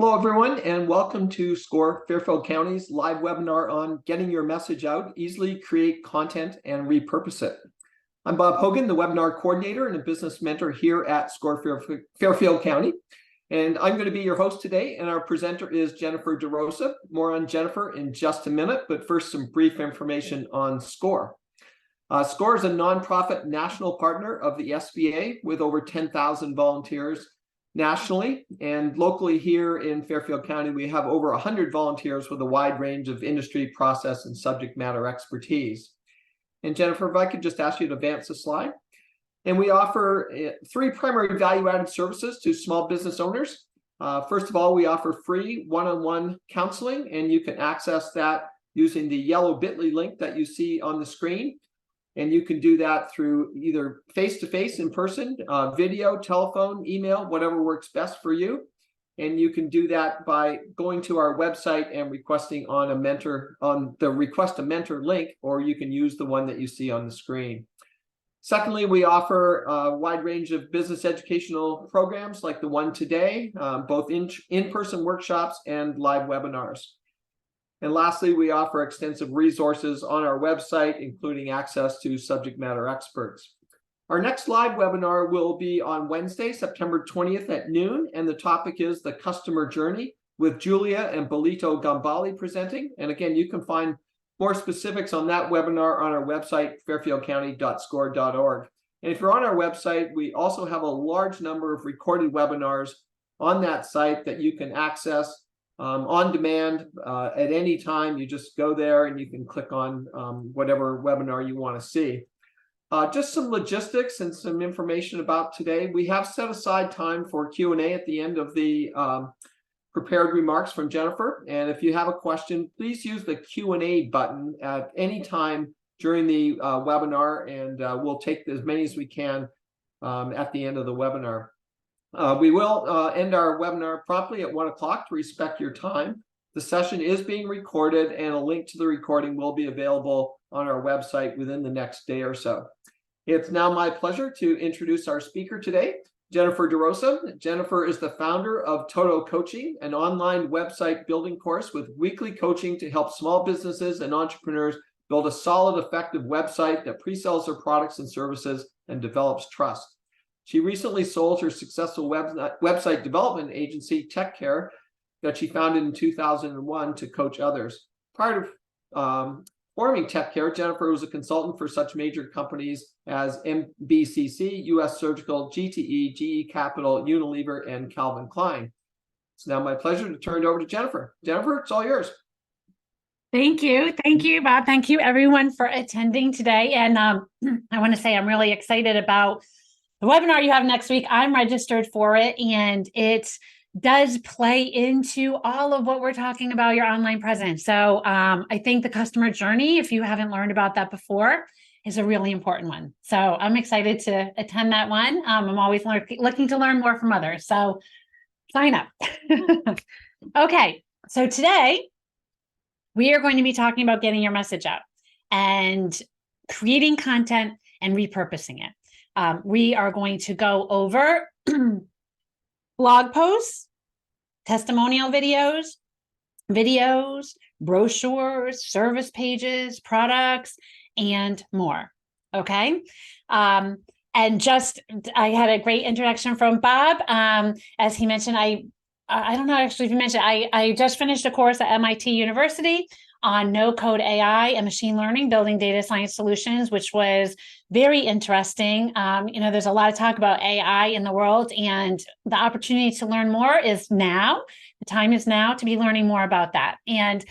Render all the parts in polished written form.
Hello, everyone, and welcome to SCORE Fairfield County's live webinar on getting your message out, easily create content, and repurpose it. I'm Bob Hogan, the webinar coordinator and a business mentor here at SCORE Fairfield County. And I'm going to be your host today, and our presenter is Jennifer DeRosa. More on Jennifer in just a minute, but first some brief information on SCORE. SCORE is a nonprofit national partner of the SBA with over 10,000 volunteers nationally, and locally here in Fairfield County, we have over 100 volunteers with a wide range of industry, process, and subject matter expertise. And Jennifer, if I could just ask you to advance the slide. And we offer three primary value-added services to small business owners. First of all, we offer free one-on-one counseling, and you can access that using the yellow bit.ly link that you see on the screen. And you can do that through either face-to-face in person, video, telephone, email, whatever works best for you. And you can do that by going to our website and requesting on the Request a Mentor link, or you can use the one that you see on the screen. Secondly, we offer a wide range of business educational programs like the one today, both in-person workshops and live webinars. And lastly, we offer extensive resources on our website, including access to subject matter experts. Our next live webinar will be on Wednesday, September 20th at noon, and the topic is the customer journey with Julia and Bolito Gambali presenting. And again, you can find more specifics on that webinar on our website, fairfieldcounty.score.org. And if you're on our website, we also have a large number of recorded webinars on that site that you can access on demand at any time. You just go there and you can click on whatever webinar you want to see. Just some logistics and some information about today. We have set aside time for Q&A at the end of the prepared remarks from Jennifer. And if you have a question, please use the Q&A button at any time during the webinar, and we'll take as many as we can at the end of the webinar. We will end our webinar promptly at 1 o'clock to respect your time. The session is being recorded, and a link to the recording will be available on our website within the next day or so. It's now my pleasure to introduce our speaker today, Jennifer DeRosa. Jennifer is the founder of Toto Coaching, an online website building course with weekly coaching to help small businesses and entrepreneurs build a solid, effective website that pre-sells their products and services and develops trust. She recently sold her successful website development agency, TechCare, that she founded in 2001 to coach others. Prior to forming TechCare, Jennifer was a consultant for such major companies as MBCC, US Surgical, GTE, GE Capital, Unilever, and Calvin Klein. It's now my pleasure to turn it over to Jennifer. Jennifer, it's all yours. Thank you. Thank you, Bob. Thank you, everyone, for attending today. And I want to say I'm really excited about the webinar you have next week. I'm registered for it, and it does play into all of what we're talking about, your online presence. So I think the customer journey, if you haven't learned about that before, is a really important one. So I'm excited to attend that one. I'm always looking to learn more from others. So sign up. Okay, so today we are going to be talking about getting your message out and creating content and repurposing it. We are going to go over blog posts, testimonial videos, brochures, service pages, products, and more. Okay. And I had a great introduction from Bob. As he mentioned, I don't know actually if you mentioned, I just finished a course at MIT University on no-code AI and machine learning, building data science solutions, which was very interesting. There's a lot of talk about AI in the world, and the opportunity to learn more is now. The time is now to be learning more about that. And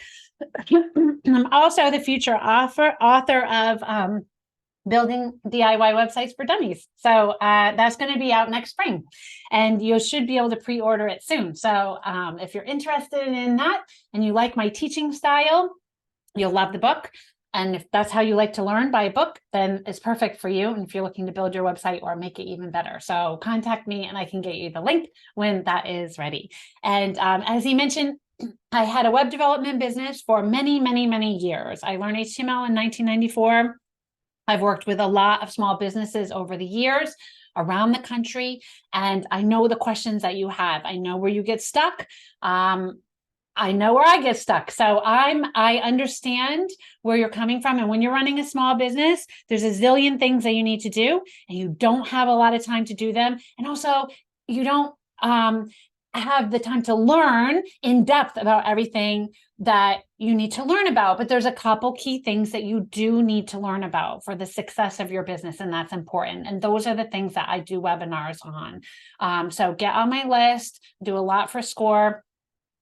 I'm also the future author of building DIY websites for dummies. So that's going to be out next spring, and you should be able to pre-order it soon. So if you're interested in that and you like my teaching style, you'll love the book. And if that's how you like to learn by a book, then it's perfect for you. And if you're looking to build your website or make it even better, so contact me and I can get you the link when that is ready. And as he mentioned, I had a web development business for many, many, many years. I learned HTML in 1994. I've worked with a lot of small businesses over the yeers. around the country. And I know the questions that you have. I know where you get stuck. I know where I get stuck. So I understand where you're coming from. And when you're running a small business, there's a zillion things that you need to do, and you don't have a lot of time to do them. And also you don't have the time to learn in depth about everything that you need to learn about. But there's a couple key things that you do need to learn about for the success of your business. And that's important. And those are the things that I do webinars on. So get on my list, do a lot for SCORE.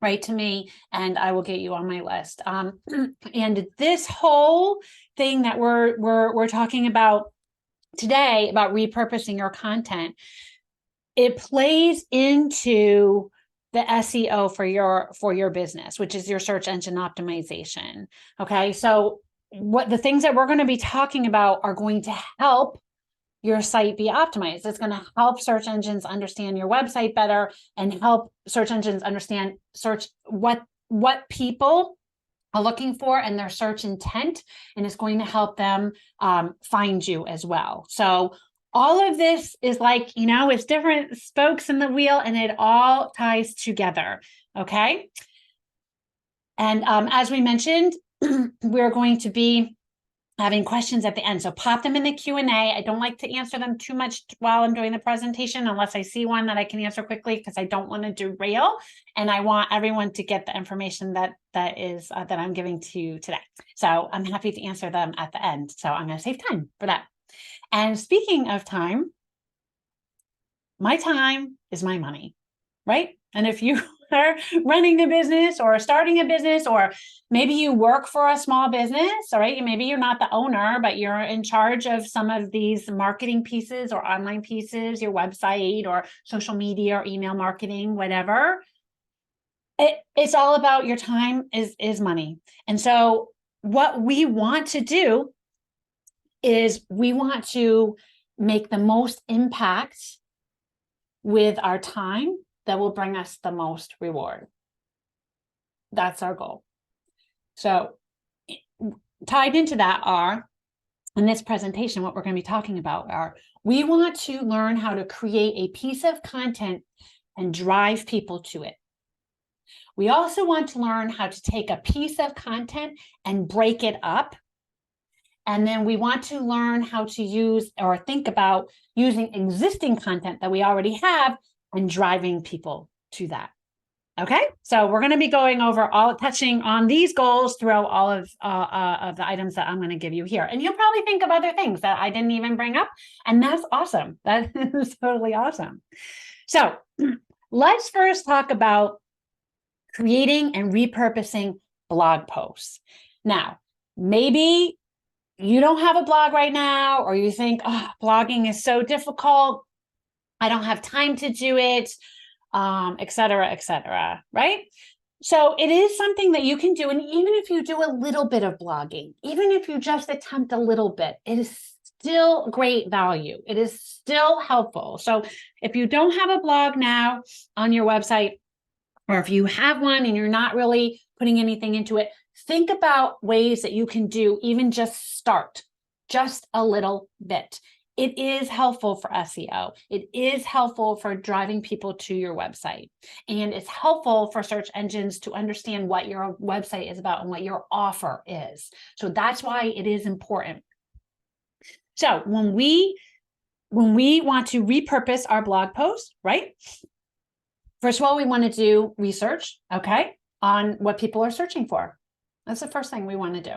Write to me and I will get you on my list. And this whole thing that we're talking about today about repurposing your content, it plays into the SEO for your business, which is your search engine optimization. Okay, so what the things that we're going to be talking about are going to help your site be optimized. It's going to help search engines understand your website better and help search engines understand what people are looking for and their search intent, and it's going to help them find you as well. So all of this is like, it's different spokes in the wheel, and it all ties together. Okay. And as we mentioned, we're going to be having questions at the end. So pop them in the Q&A. I don't like to answer them too much while I'm doing the presentation, unless I see one that I can answer quickly, because I don't want to derail. And I want everyone to get the information that I'm giving to you today. So I'm happy to answer them at the end. So I'm going to save time for that. And speaking of time, my time is my money, right? And if you are running a business or starting a business, or maybe you work for a small business, all right, maybe you're not the owner, but you're in charge of some of these marketing pieces or online pieces, your website or social media or email marketing, whatever. It's all about your time is money. And so what we want to do is we want to make the most impact with our time that will bring us the most reward. That's our goal. So tied into that are, in this presentation, what we're going to be talking about are, we want to learn how to create a piece of content and drive people to it. We also want to learn how to take a piece of content and break it up. And then we want to learn how to use or think about using existing content that we already have and driving people to that. Okay, so we're going to be going over touching on these goals throughout all of the items that I'm going to give you here. And you'll probably think of other things that I didn't even bring up. And that's awesome. That is totally awesome. So let's first talk about creating and repurposing blog posts. Now, maybe you don't have a blog right now, or you think, blogging is so difficult, I don't have time to do it, et cetera, right? So it is something that you can do. And even if you do a little bit of blogging, even if you just attempt a little bit, it is still great value. It is still helpful. So if you don't have a blog now on your website, or if you have one and you're not really putting anything into it, think about ways that you can do, even just start just a little bit. It is helpful for SEO. It is helpful for driving people to your website. And it's helpful for search engines to understand what your website is about and what your offer is. So that's why it is important. So when we want to repurpose our blog post, right? First of all, we want to do research, okay, on what people are searching for. That's the first thing we want to do.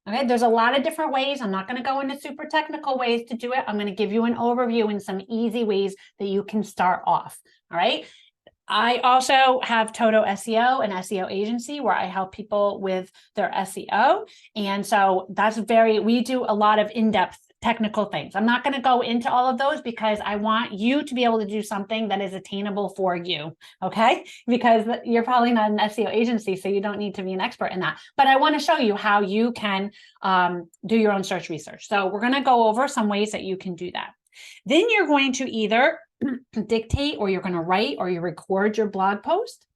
Okay, there's a lot of different ways. I'm not going to go into super technical ways to do it. I'm going to give you an overview and some easy ways that you can start off. All right. I also have Toto SEO, an SEO agency where I help people with their SEO. And so we do a lot of in-depth technical things. I'm not going to go into all of those because I want you to be able to do something that is attainable for you. Okay. Because you're probably not an SEO agency, so you don't need to be an expert in that. But I want to show you how you can do your own search research. So we're going to go over some ways that you can do that. Then you're going to either dictate, or you're going to write, or you record your blog post.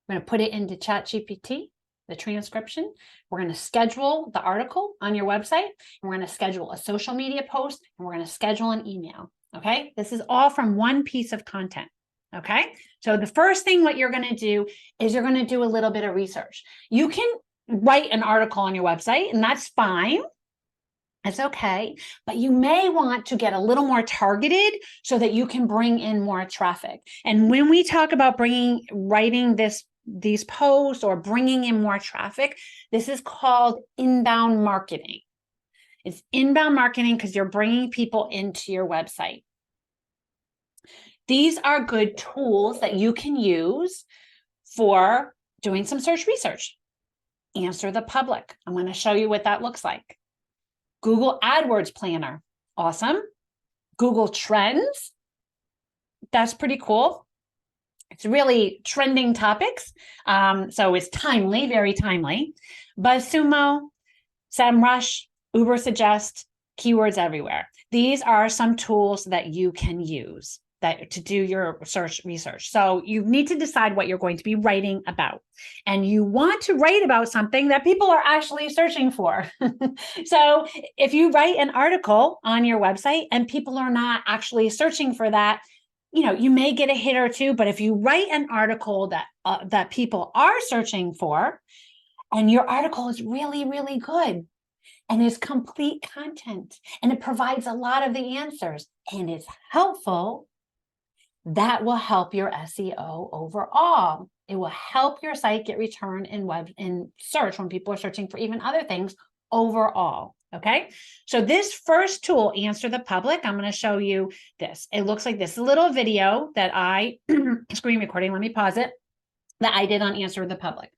We're going to put it into ChatGPT, the transcription. We're going to schedule the article on your website. And we're going to schedule a social media post, and we're going to schedule an email. Okay. This is all from one piece of content. Okay. So the first thing what you're going to do is you're going to do a little bit of research. You can write an article on your website, and that's fine. It's okay. But you may want to get a little more targeted so that you can bring in more traffic. And when we talk about writing these posts or bringing in more traffic, this is called inbound marketing. It's inbound marketing because you're bringing people into your website. These are good tools that you can use for doing some search research. Answer the public. I'm going to show you what that looks like. Google AdWords Planner. Awesome. Google Trends. That's pretty cool. It's really trending topics. So it's timely, very timely. BuzzSumo, SEMrush, Ubersuggest, keywords everywhere. These are some tools that you can use to do your search research. So you need to decide what you're going to be writing about. And you want to write about something that people are actually searching for. So if you write an article on your website and people are not actually searching for that, you may get a hit or two, but if you write an article that people are searching for, and your article is really, really good, and is complete content, and it provides a lot of the answers, and it's helpful, that will help your SEO overall. It will help your site get return in search when people are searching for even other things overall. Okay. So this first tool, Answer the Public, I'm going to show you this. It looks like this little video that I screen recording. Let me pause it. That I did on Answer the Public.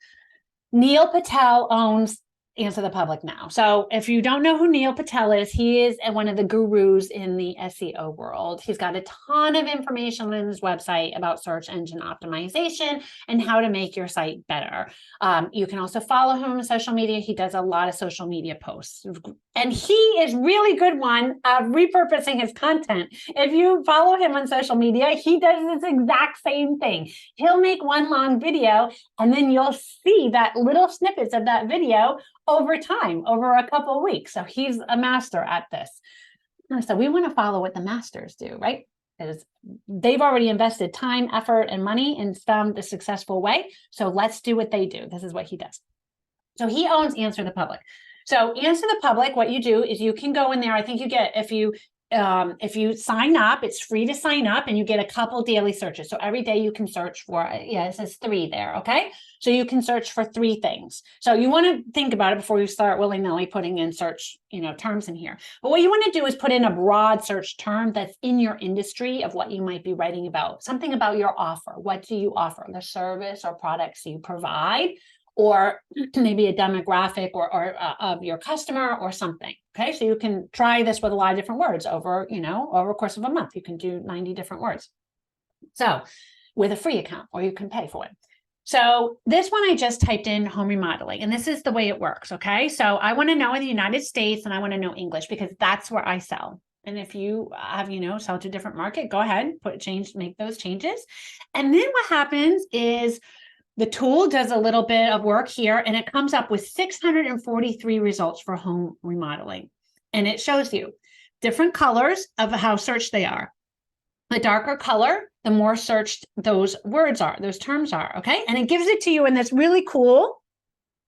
Neil Patel owns Answer the Public now. So if you don't know who Neil Patel is, he is one of the gurus in the SEO world. He's got a ton of information on his website about search engine optimization and how to make your site better. You can also follow him on social media. He does a lot of social media posts. And he is really good one of repurposing his content. If you follow him on social media, he does this exact same thing. He'll make one long video, and then you'll see that little snippets of that video over time, over a couple of weeks. So he's a master at this. So we want to follow what the masters do, right? Because they've already invested time, effort, and money and found a successful way. So let's do what they do. This is what he does. So he owns Answer the Public. So Answer the Public, what you do is you can go in there. I think you get, if you sign up, it's free to sign up, and you get a couple daily searches. So every day you can search for, it says 3 there. Okay. So you can search for 3 things. So you want to think about it before you start willy-nilly putting in search, terms in here. But what you want to do is put in a broad search term that's in your industry of what you might be writing about, something about your offer. What do you offer? The service or products you provide, or maybe a demographic or of your customer or something. Okay, so you can try this with a lot of different words over a course of a month. You can do 90 different words. So with a free account, or you can pay for it. So this one I just typed in home remodeling, and this is the way it works. Okay, so I want to know in the United States, and I want to know English because that's where I sell. And if you have, sell to a different market, go ahead, make those changes. And then what happens is the tool does a little bit of work here, and it comes up with 643 results for home remodeling. And it shows you different colors of how searched they are. The darker color, the more searched those words are, those terms are, okay? And it gives it to you in this really cool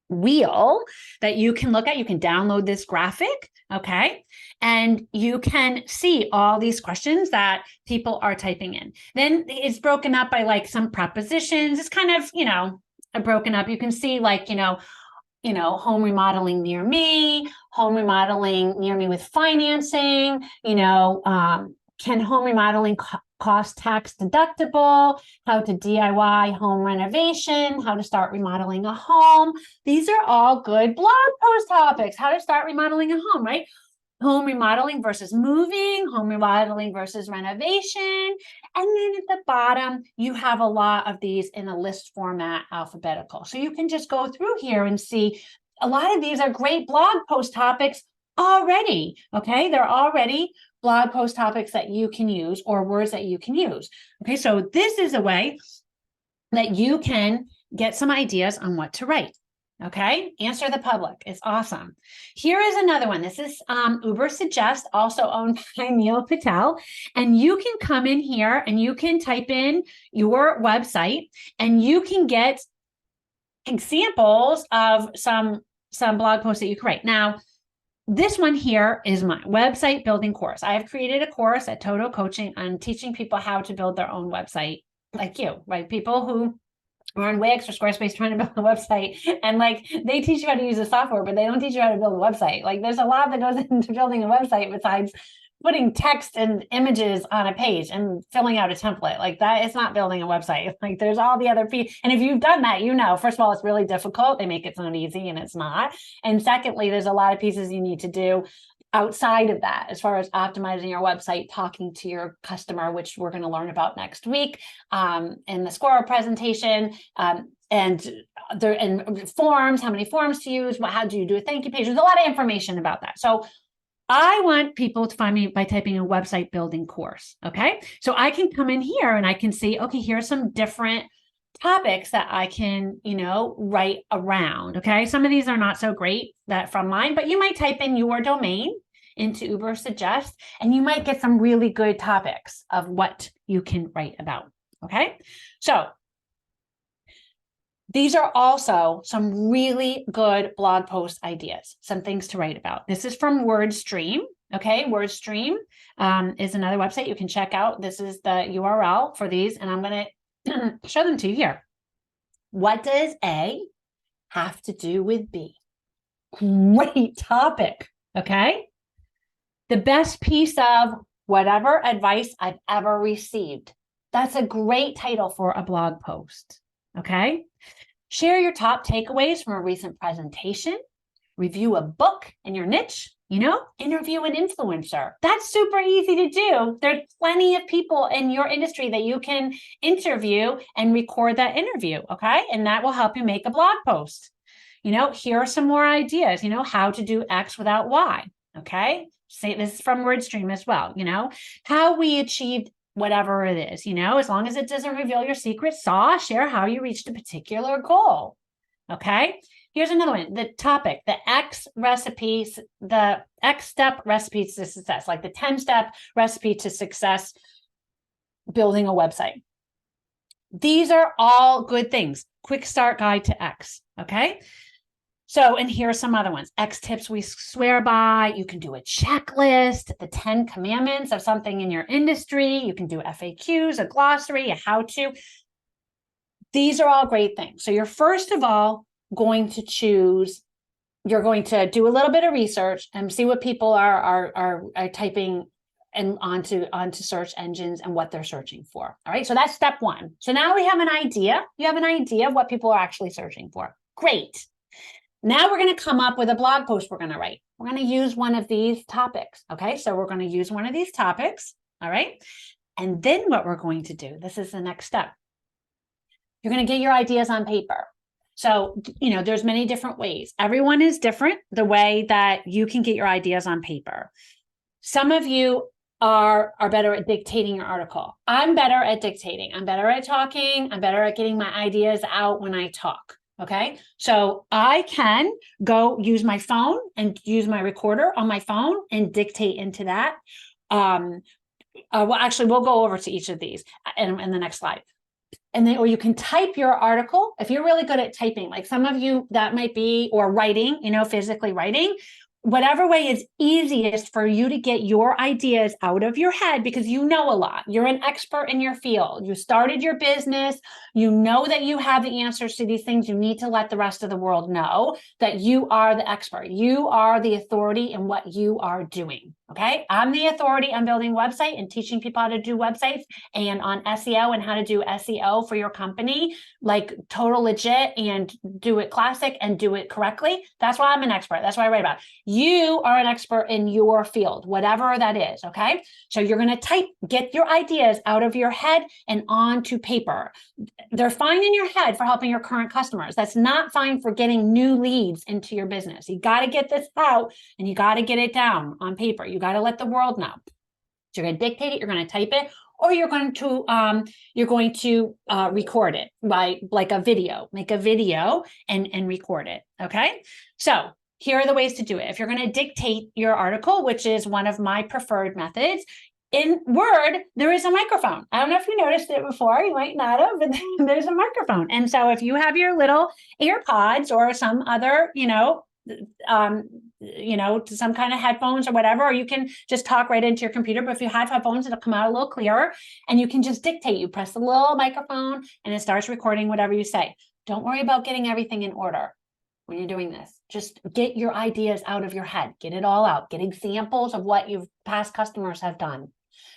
wheel that you can look at. You can download this graphic, okay? And you can see all these questions that people are typing in. Then it's broken up by like some prepositions. It's kind of, broken up. You can see like, home remodeling near me, home remodeling near me with financing, can home remodeling cost tax deductible, how to DIY home renovation, how to start remodeling a home. These are all good blog post topics. How to start remodeling a home, right? Home remodeling versus moving, home remodeling versus renovation. And then at the bottom, you have a lot of these in a list format, alphabetical. So you can just go through here and see a lot of these are great blog post topics already. Okay, they're already blog post topics that you can use or words that you can use. Okay, so this is a way that you can get some ideas on what to write. Okay, answer the public. It's awesome. Here is another one. This is Uber Suggest, also owned by Neil Patel. And you can come in here and you can type in your website and you can get examples of some blog posts that you can write. Now, this one here is my website building course. I have created a course at Toto Coaching on teaching people how to build their own website, like you, right? People who are on Wix or Squarespace trying to build a website, and like they teach you how to use the software, but they don't teach you how to build a website. Like there's a lot that goes into building a website besides putting text and images on a page and filling out a template. Like that is not building a website. Like there's all the other pieces. And if you've done that, you know, first of all, it's really difficult. They make it sound easy and it's not. And secondly, there's a lot of pieces you need to do outside of that, as far as optimizing your website, talking to your customer, which we're going to learn about next week in the Squirrel presentation, and forms, how many forms to use, how do you do a thank you page? There's a lot of information about that. So I want people to find me by typing a website building course. Okay. So I can come in here and I can see, okay, here's some different topics that I can, write around. Okay. Some of these are not so great that from mine, but you might type in your domain into Uber Suggest, and you might get some really good topics of what you can write about. Okay. So these are also some really good blog post ideas, some things to write about. This is from WordStream. Okay, WordStream is another website you can check out. This is the URL for these, and I'm going to show them to you here. What does A have to do with B? Great topic. Okay. The best piece of whatever advice I've ever received. That's a great title for a blog post. Okay. Share your top takeaways from a recent presentation. Review a book in your niche. Interview an influencer. That's super easy to do. There's plenty of people in your industry that you can interview and record that interview. Okay. And that will help you make a blog post. Here are some more ideas, how to do X without Y. Okay. Say this is from WordStream as well. How we achieved whatever it is, as long as it doesn't reveal your secret sauce, share how you reached a particular goal. Okay. Here's another one, the topic, the X step recipes to success, like the 10-step recipe to success building a website. These are all good things. Quick start guide to X. Okay. So, and here are some other ones. X tips we swear by. You can do a checklist, the 10 commandments of something in your industry. You can do FAQs, a glossary, a how-to. These are all great things. So you're first of all going to you're going to do a little bit of research and see what people are typing and onto search engines and what they're searching for. All right. So that's step one. So now we have an idea. You have an idea of what people are actually searching for. Great. Now we're going to come up with a blog post we're going to write. We're going to use one of these topics. Okay. So we're going to use one of these topics. All right. And then what we're going to do, this is the next step. You're going to get your ideas on paper. So, there's many different ways. Everyone is different the way that you can get your ideas on paper. Some of you are better at dictating your article. I'm better at dictating. I'm better at talking. I'm better at getting my ideas out when I talk. Okay. So I can go use my phone and use my recorder on my phone and dictate into that. Well, actually, we'll go over to each of these in the next slide. And then, or you can type your article. If you're really good at typing, like some of you that might be, or writing, physically writing, whatever way is easiest for you to get your ideas out of your head, because you know a lot. You're an expert in your field. You started your business. You know that you have the answers to these things. You need to let the rest of the world know that you are the expert. You are the authority in what you are doing. Okay. I'm the authority on building website and teaching people how to do websites and on SEO and how to do SEO for your company, like total legit, and do it classic and do it correctly. That's why I'm an expert. That's what I write about. You are an expert in your field, whatever that is. Okay. So you're going to get your ideas out of your head and onto paper. They're fine in your head for helping your current customers. That's not fine for getting new leads into your business. You got to get this out and you got to get it down on paper. You got to let the world know. So you're going to dictate it, you're going to type it, or you're going to record it by like a video, make a video and record it. Okay. So here are the ways to do it. If you're going to dictate your article, which is one of my preferred methods, in Word, there is a microphone. I don't know if you noticed it before, you might not have, but there's a microphone. And so if you have your little AirPods or some other, some kind of headphones or whatever, or you can just talk right into your computer. But if you have headphones, it'll come out a little clearer and you can just dictate. You press the little microphone and it starts recording whatever you say. Don't worry about getting everything in order when you're doing this. Just get your ideas out of your head. Get it all out. Get examples of what your past customers have done.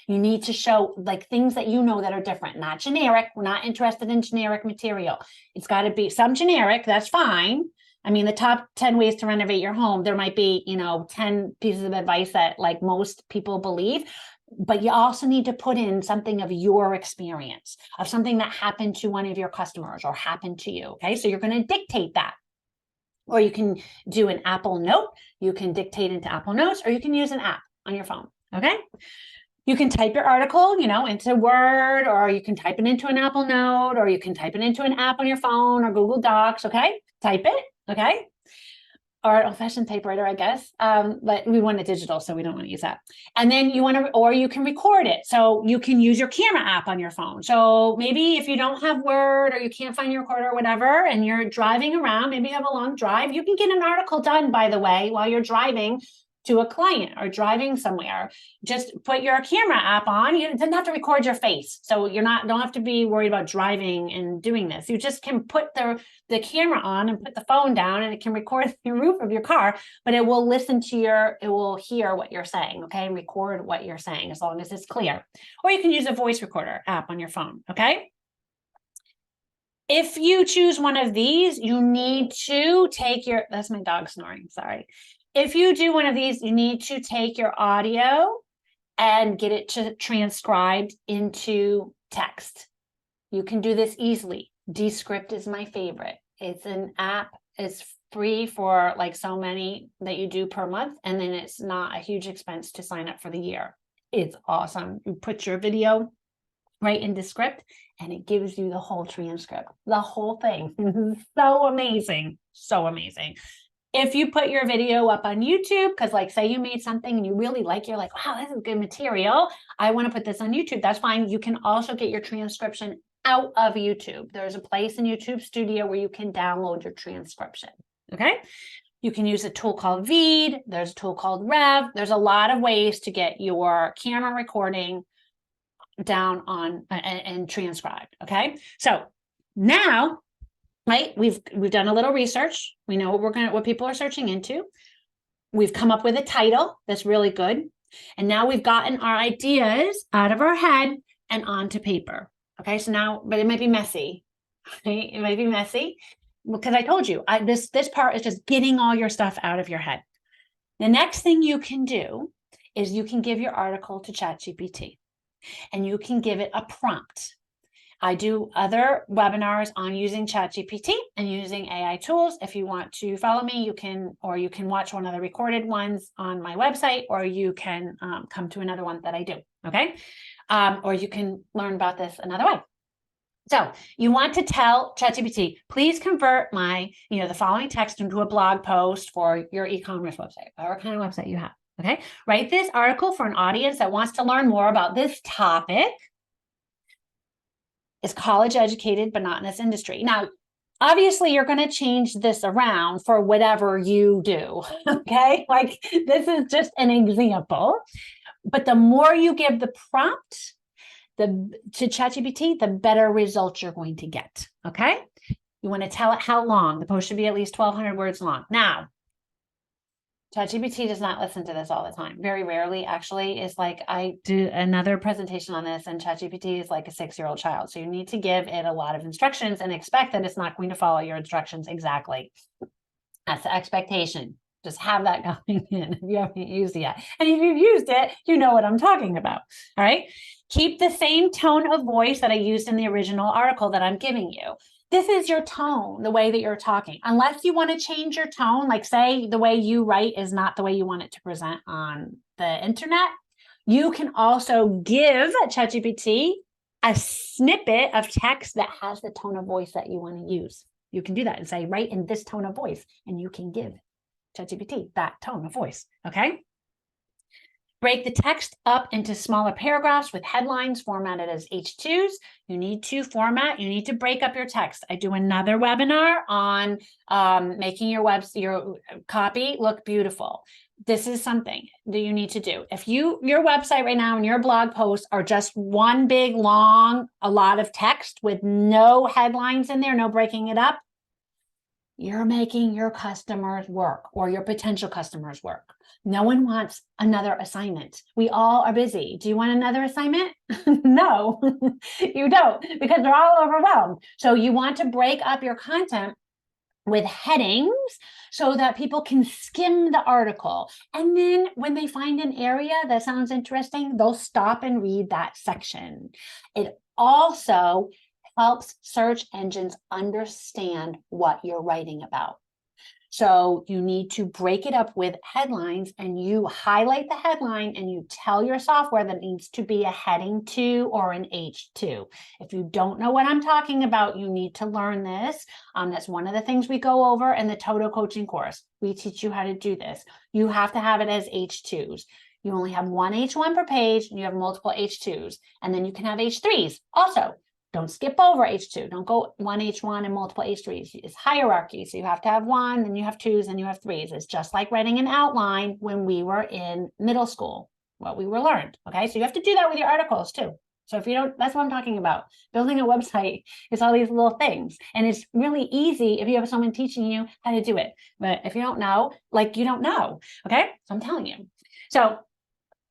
You need to show like things that you know that are different, not generic. We're not interested in generic material. It's got to be some generic. That's fine. I mean, the top 10 ways to renovate your home, there might be, 10 pieces of advice that like most people believe, but you also need to put in something of your experience, of something that happened to one of your customers or happened to you. Okay. So you're going to dictate that. Or you can do an Apple Note. You can dictate into Apple Notes, or you can use an app on your phone. Okay. You can type your article, into Word, or you can type it into an Apple Note, or you can type it into an app on your phone or Google Docs. Okay. Type it. Okay. Or an old-fashioned typewriter, I guess. But we want it digital, so we don't want to use that. And then or you can record it. So you can use your camera app on your phone. So maybe if you don't have Word or you can't find your recorder or whatever, and you're driving around, maybe you have a long drive, you can get an article done, by the way, while you're driving to a client or driving somewhere. Just put your camera app on. You don't have to record your face. So don't have to be worried about driving and doing this. You just can put the camera on and put the phone down, and it can record the roof of your car, but it will it will hear what you're saying, okay? And record what you're saying as long as it's clear. Or you can use a voice recorder app on your phone, okay? If you choose one of these, you need to take that's my dog snoring, sorry. If you do one of these, you need to take your audio and get it transcribed into text. You can do this easily. Descript is my favorite. It's an app. It's free for like so many that you do per month. And then it's not a huge expense to sign up for the year. It's awesome. You put your video right in Descript and it gives you the whole transcript, the whole thing. So amazing. So amazing. If you put your video up on YouTube, because like say you made something and you really you're like, wow, this is good material. I want to put this on YouTube. That's fine. You can also get your transcription out of YouTube. There's a place in YouTube Studio where you can download your transcription. Okay. You can use a tool called Veed. There's a tool called Rev. There's a lot of ways to get your camera recording down on and transcribed. Okay. So now, right, we've done a little research. We know what people are searching into. We've come up with a title that's really good. And now we've gotten our ideas out of our head and onto paper. Okay, so now, but it might be messy. Right? It might be messy because I told you, this part is just getting all your stuff out of your head. The next thing you can do is you can give your article to ChatGPT and you can give it a prompt. I do other webinars on using ChatGPT and using AI tools. If you want to follow me, you can watch one of the recorded ones on my website, or you can come to another one that I do. Okay. Or you can learn about this another way. So you want to tell ChatGPT, please convert the following text into a blog post for your e-commerce website, whatever kind of website you have. Okay. Write this article for an audience that wants to learn more about this topic. Is college educated, but not in this industry. Now, obviously, you're going to change this around for whatever you do. Okay. Like this is just an example, but the more you give the prompt to ChatGPT, the better results you're going to get. Okay. You want to tell it how long. The post should be at least 1,200 words long. Now, ChatGPT does not listen to this all the time. Very rarely, actually. It's like I do another presentation on this and ChatGPT is like a 6-year-old child. So you need to give it a lot of instructions and expect that it's not going to follow your instructions exactly. That's the expectation. Just have that going in if you haven't used it yet. And if you've used it, you know what I'm talking about. All right. Keep the same tone of voice that I used in the original article that I'm giving you. This is your tone, the way that you're talking. Unless you want to change your tone, like say the way you write is not the way you want it to present on the internet, You can also give ChatGPT a snippet of text that has the tone of voice that you want to use. You can do that and say, write in this tone of voice, and you can give ChatGPT that tone of voice, okay? Break the text up into smaller paragraphs with headlines formatted as H2s. You need to break up your text. I do another webinar on making your copy look beautiful. This is something that you need to do. If your website right now and your blog posts are just one big, long, a lot of text with no headlines in there, no breaking it up, you're making your customers work, or your potential customers work. No one wants another assignment. We all are busy. Do you want another assignment? No, you don't, because they're all overwhelmed. So you want to break up your content with headings so that people can skim the article. And then when they find an area that sounds interesting, they'll stop and read that section. It also helps search engines understand what you're writing about. So you need to break it up with headlines, and you highlight the headline and you tell your software that it needs to be a heading 2 or an H2. If you don't know what I'm talking about, you need to learn this. That's one of the things we go over in the Toto Coaching course. We teach you how to do this. You have to have it as H2s. You only have one H1 per page, and you have multiple H2s, and then you can have H3s also. Don't skip over H2. Don't go one H1 and multiple H3s. It's hierarchy. So you have to have 1, then you have 2s, and you have 3s. It's just like writing an outline when we were in middle school, what we were learned. Okay. So you have to do that with your articles too. So if you don't, that's what I'm talking about. Building a website is all these little things. And it's really easy if you have someone teaching you how to do it. But if you don't know, like you don't know. Okay. So I'm telling you. So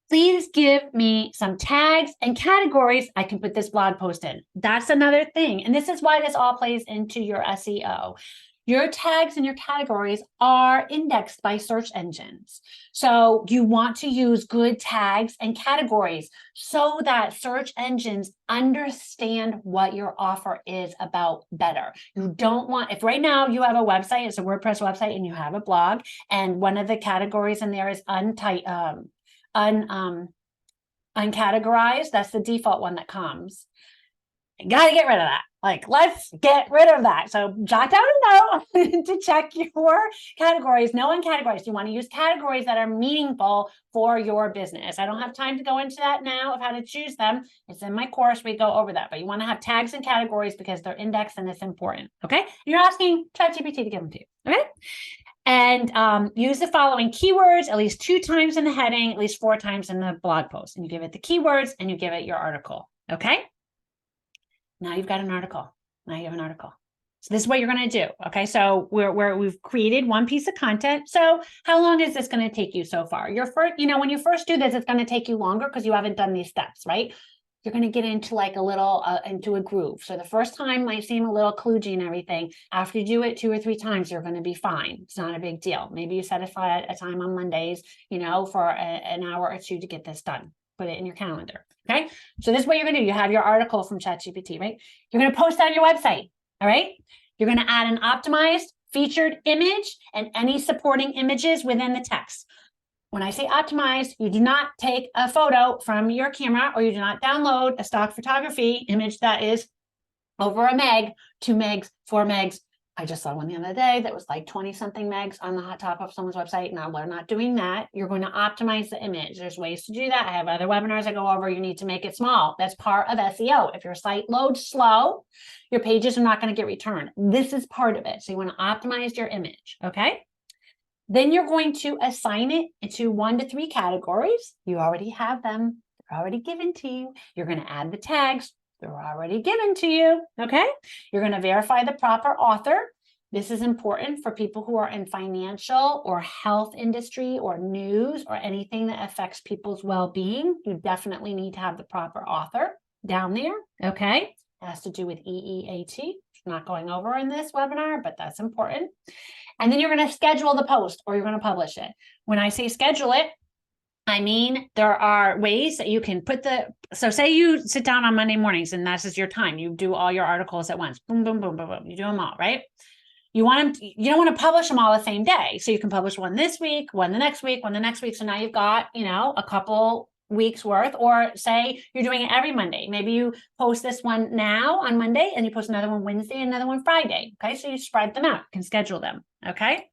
please give me some tags and categories I can put this blog post in. That's another thing. And this is why this all plays into your SEO. Your tags and your categories are indexed by search engines. So you want to use good tags and categories so that search engines understand what your offer is about better. You don't want, if right now you have a website, it's a WordPress website, and you have a blog, and one of the categories in there is uncategorized, that's the default one that comes. You got to get rid of that. Like, let's get rid of that. So jot down a note to check your categories. No uncategorized. You want to use categories that are meaningful for your business. I don't have time to go into that now of how to choose them. It's in my course. We go over that, but you want to have tags and categories because they're indexed and it's important. Okay. You're asking ChatGPT to give them to you. Okay. And use the following keywords at least 2 times in the heading, at least 4 times in the blog post. And you give it the keywords and you give it your article. Okay. Now you've got an article. Now you have an article. So this is what you're going to do. Okay. So we've created one piece of content. So how long is this going to take you so far? When you first do this, it's going to take you longer because you haven't done these steps, right? You're going to get into like a little, into a groove. So the first time might seem a little kludgy and everything. After you do it 2 or 3 times, you're going to be fine. It's not a big deal. Maybe you set aside a time on Mondays, for an hour or 2 to get this done. Put it in your calendar. Okay. So this is what you're going to do. You have your article from ChatGPT, right? You're going to post on your website. All right. You're going to add an optimized featured image and any supporting images within the text. When I say optimized, you do not take a photo from your camera, or you do not download a stock photography image that is over a meg, 2 megs, 4 megs. I just saw one the other day that was like 20 something megs on the hot top of someone's website. Now we're not doing that. You're going to optimize the image. There's ways to do that. I have other webinars I go over. You need to make it small. That's part of SEO. If your site loads slow, your pages are not going to get returned. This is part of it. So you want to optimize your image. Okay. Then you're going to assign it into 1 to 3 categories. You already have them. They're already given to you. You're going to add the tags. They're already given to you. Okay. You're going to verify the proper author. This is important for people who are in financial or health industry or news or anything that affects people's well-being. You definitely need to have the proper author down there. Okay. It has to do with EEAT. I'm not going over in this webinar, but that's important. And then you're going to schedule the post, or you're going to publish it. When I say schedule it, I mean, there are ways that you can put so say you sit down on Monday mornings and this is your time. You do all your articles at once. Boom, boom, boom, boom, boom. You do them all, right? You don't want to publish them all the same day. So you can publish one this week, one the next week, one the next week. So now you've got, a couple week's worth, or say you're doing it every Monday. Maybe you post this one now on Monday and you post another one Wednesday, another one Friday. Okay. So you spread them out, you can schedule them. Okay.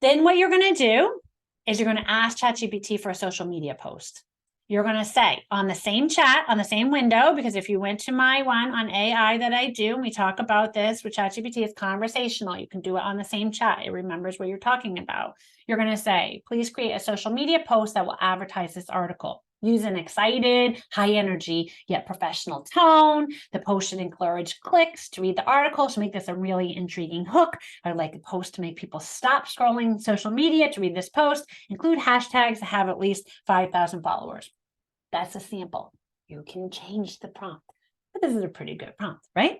Then what you're going to do is you're going to ask ChatGPT for a social media post. You're going to say on the same chat, on the same window, because if you went to my one on AI that I do, and we talk about this with ChatGPT, it's conversational. You can do it on the same chat. It remembers what you're talking about. You're going to say, please create a social media post that will advertise this article. Use an excited, high energy, yet professional tone. The post should encourage clicks to read the article. So make this a really intriguing hook. I'd like a post to make people stop scrolling social media to read this post. Include hashtags that have at least 5,000 followers. That's a sample. You can change the prompt, but this is a pretty good prompt, right?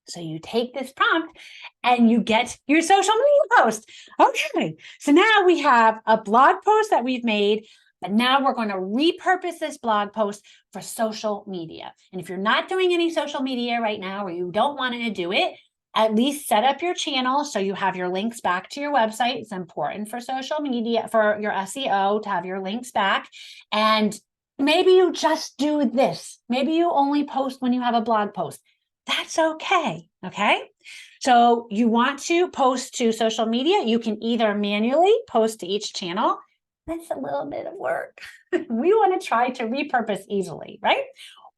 So you take this prompt and you get your social media post. Okay, so now we have a blog post that we've made, but now we're going to repurpose this blog post for social media. And if you're not doing any social media right now, or you don't want to do it, at least set up your channel so you have your links back to your website. It's important for social media, for your SEO, to have your links back. And maybe you just do this. Maybe you only post when you have a blog post. That's okay. Okay. So you want to post to social media. You can either manually post to each channel. That's a little bit of work. We want to try to repurpose easily, right?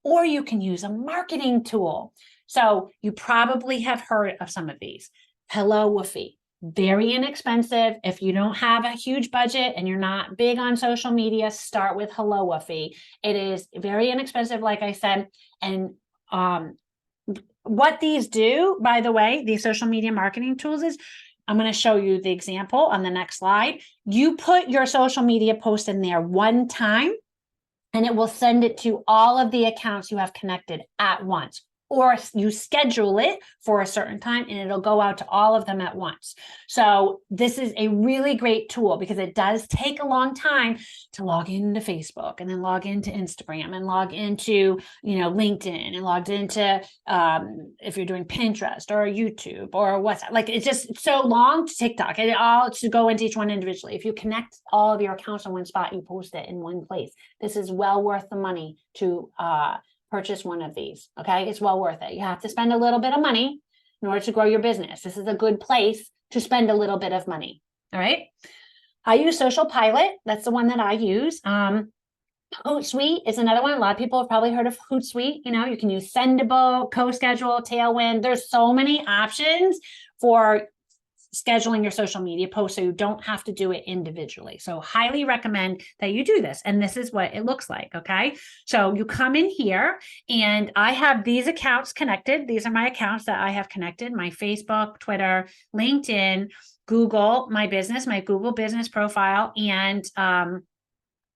Or you can use a marketing tool. So you probably have heard of some of these. Hello Woofy. Very inexpensive. If you don't have a huge budget and you're not big on social media, start with Hello Woofy. It is very inexpensive, like I said. And what these do, by the way, these social media marketing tools is, I'm going to show you the example on the next slide. You put your social media post in there one time, and it will send it to all of the accounts you have connected at once. Or you schedule it for a certain time and it'll go out to all of them at once. So this is a really great tool because it does take a long time to log into Facebook and then log into Instagram and log into, LinkedIn and logged into, if you're doing Pinterest or YouTube or WhatsApp, like it's just so long to TikTok and all to go into each one individually. If you connect all of your accounts in one spot, you post it in one place. This is well worth the money to, purchase one of these. Okay. It's well worth it. You have to spend a little bit of money in order to grow your business. This is a good place to spend a little bit of money. All right. I use Social Pilot. That's the one that I use. Hootsuite is another one. A lot of people have probably heard of Hootsuite. You can use Sendable, CoSchedule, Tailwind. There's so many options for scheduling your social media posts so you don't have to do it individually. So highly recommend that you do this. And this is what it looks like. Okay. So you come in here and I have these accounts connected. These are my accounts that I have connected: my Facebook, Twitter, LinkedIn, Google, my Google business profile, and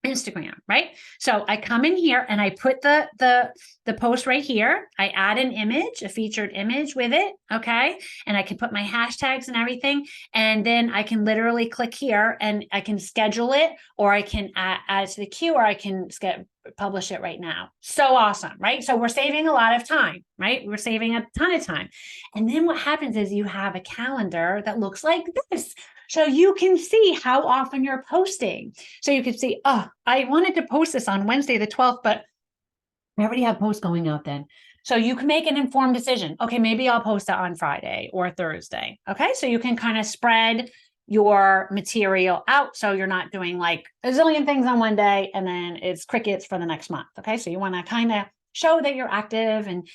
Instagram, right? So I come in here and I put the post right here. I add an image, a featured image with it. Okay. And I can put my hashtags and everything. And then I can literally click here and I can schedule it, or I can add it to the queue, or I can publish it right now. So awesome, right? So we're saving a lot of time, right? We're saving a ton of time. And then what happens is you have a calendar that looks like this. So you can see how often you're posting. So you can see, oh, I wanted to post this on Wednesday the 12th, but I already have posts going out then. So you can make an informed decision. Okay, maybe I'll post it on Friday or Thursday. Okay, so you can kind of spread your material out so you're not doing like a zillion things on one day and then it's crickets for the next month. Okay, so you want to kind of show that you're active and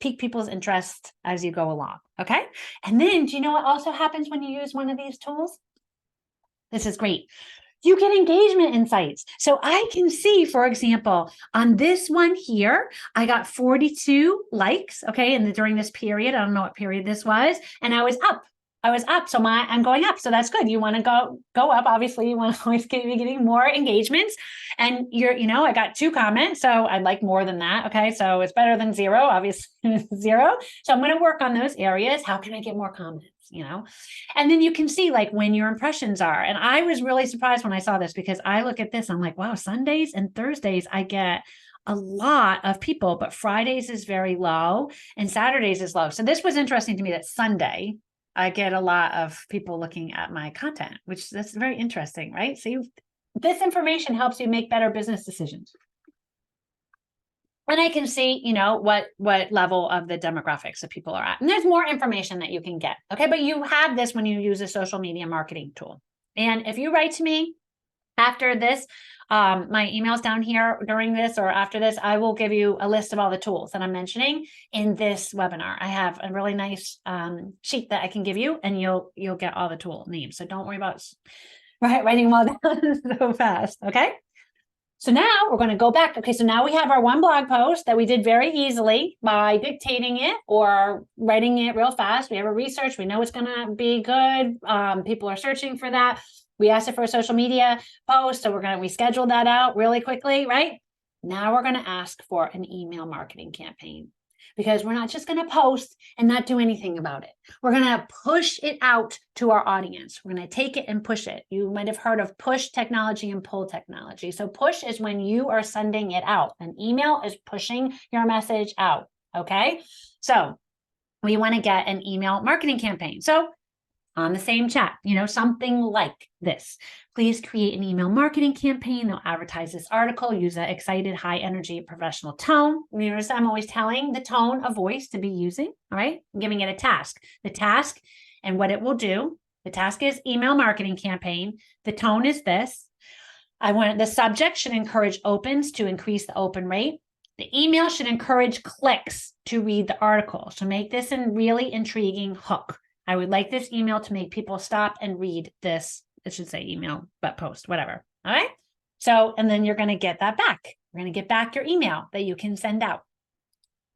pique people's interest as you go along. Okay. And then do you know what also happens when you use one of these tools? This is great. You get engagement insights. So I can see, for example, on this one here, I got 42 likes. Okay. And during this period, I don't know what period this was. And I was up. So I'm going up. So that's good. You want to go up. Obviously, you want to always be getting more engagements. And I got 2 comments. So I'd like more than that. Okay. So it's better than 0, obviously 0. So I'm going to work on those areas. How can I get more comments? And then you can see like when your impressions are. And I was really surprised when I saw this because I look at this, I'm like, wow, Sundays and Thursdays, I get a lot of people, but Fridays is very low and Saturdays is low. So this was interesting to me that Sunday, I get a lot of people looking at my content, which that's very interesting, right? So this information helps you make better business decisions. And I can see, what level of the demographics that people are at. And there's more information that you can get. Okay. But you have this when you use a social media marketing tool. And if you write to me after this, my email's down here during this or after this, I will give you a list of all the tools that I'm mentioning in this webinar. I have a really nice sheet that I can give you, and you'll get all the tool names. So don't worry about writing them all down so fast. Okay. So now we're going to go back. Okay, so now we have our one blog post that we did very easily by dictating it or writing it real fast. We have a research. We know it's going to be good. People are searching for that. We asked it for a social media post, so we scheduled that out really quickly, right? Now we're going to ask for an email marketing campaign, because we're not just going to post and not do anything about it. We're going to push it out to our audience. We're going to take it and push it. You might have heard of push technology and pull technology. So push is when you are sending it out. An email is pushing your message out. Okay. So we want to get an email marketing campaign. So on the same chat, something like this. Please create an email marketing campaign. They'll advertise this article, use an excited, high energy, professional tone. Notice I'm always telling the tone of voice to be using, all right? I'm giving it a task. The task and what it will do. The task is email marketing campaign. The tone is this. The subject should encourage opens to increase the open rate. The email should encourage clicks to read the article. So make this a really intriguing hook. I would like this email to make people stop and read this. It should say email, but post, whatever. All right. So, and then you're going to get that back. You're going to get back your email that you can send out.